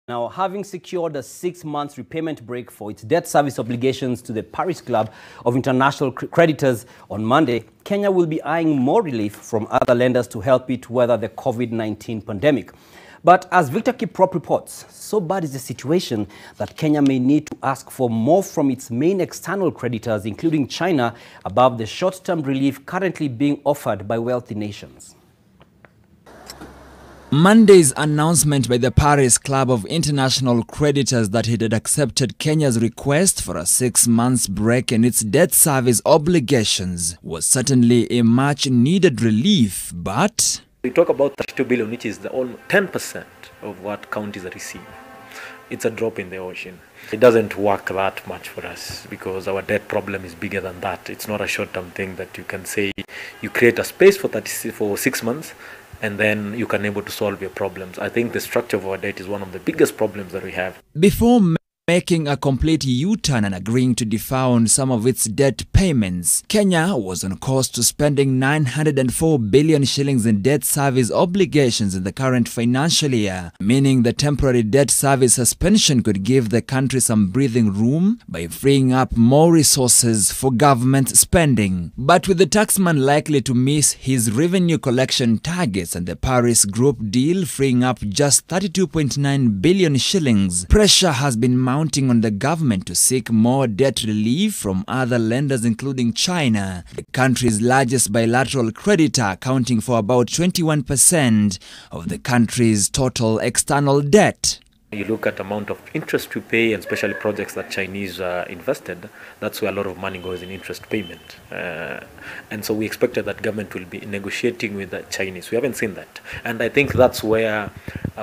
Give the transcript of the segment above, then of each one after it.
Now, having secured a 6-month repayment break for its debt service obligations to the Paris Club of International Creditors on Monday, Kenya will be eyeing more relief from other lenders to help it weather the COVID-19 pandemic. But as Victor Kiprop reports, so bad is the situation that Kenya may need to ask for more from its main external creditors, including China, above the short-term relief currently being offered by wealthy nations. Monday's announcement by the Paris Club of International Creditors that it had accepted Kenya's request for a 6-month break in its debt service obligations was certainly a much-needed relief, but we talk about 32 billion, which is almost 10% of what counties receive. It's a drop in the ocean. It doesn't work that much for us because our debt problem is bigger than that. It's not a short-term thing that you can say you create a space for 6 months and then you can able to solve your problems. I think the structure of our debt is one of the biggest problems that we have. Before making a complete U-turn and agreeing to defer on some of its debt payments, Kenya was on course to spending 904 billion shillings in debt service obligations in the current financial year, meaning the temporary debt service suspension could give the country some breathing room by freeing up more resources for government spending. But with the taxman likely to miss his revenue collection targets and the Paris Group deal freeing up just 32.9 billion shillings, pressure has been mounting on the government to seek more debt relief from other lenders, including China, the country's largest bilateral creditor, accounting for about 21% of the country's total external debt. You look at the amount of interest we pay, and especially projects that Chinese invested, that's where a lot of money goes in interest payment. And so we expected that government will be negotiating with the Chinese. We haven't seen that. And I think that's where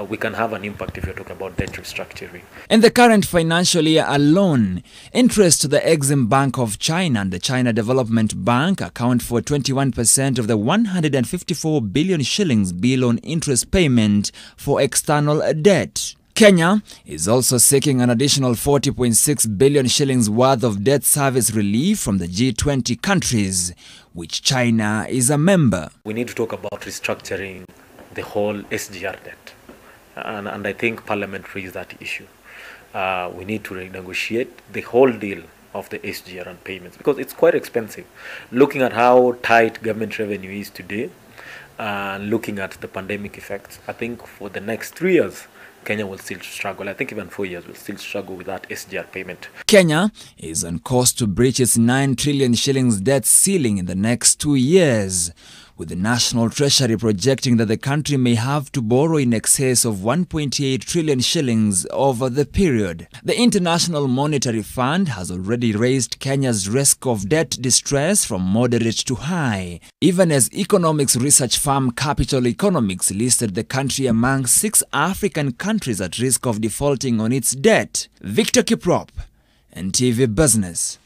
we can have an impact if you're talking about debt restructuring. In the current financial year alone, interest to the Exim Bank of China and the China Development Bank account for 21% of the 154 billion shillings bill on interest payment for external debt. Kenya is also seeking an additional 40.6 billion shillings worth of debt service relief from the G20 countries, which China is a member. We need to talk about restructuring the whole SGR debt. And I think Parliament raised that issue. We need to renegotiate the whole deal of the SGR and payments because it's quite expensive. Looking at how tight government revenue is today and looking at the pandemic effects, I think for the next 3 years, Kenya will still struggle. I think even 4 years will still struggle with that SGR payment. Kenya is on course to breach its 9 trillion shillings debt ceiling in the next 2 years, with the National Treasury projecting that the country may have to borrow in excess of 1.8 trillion shillings over the period. The International Monetary Fund has already raised Kenya's risk of debt distress from moderate to high, even as economics research firm Capital Economics listed the country among 6 African countries at risk of defaulting on its debt. Victor Kiprop, NTV Business.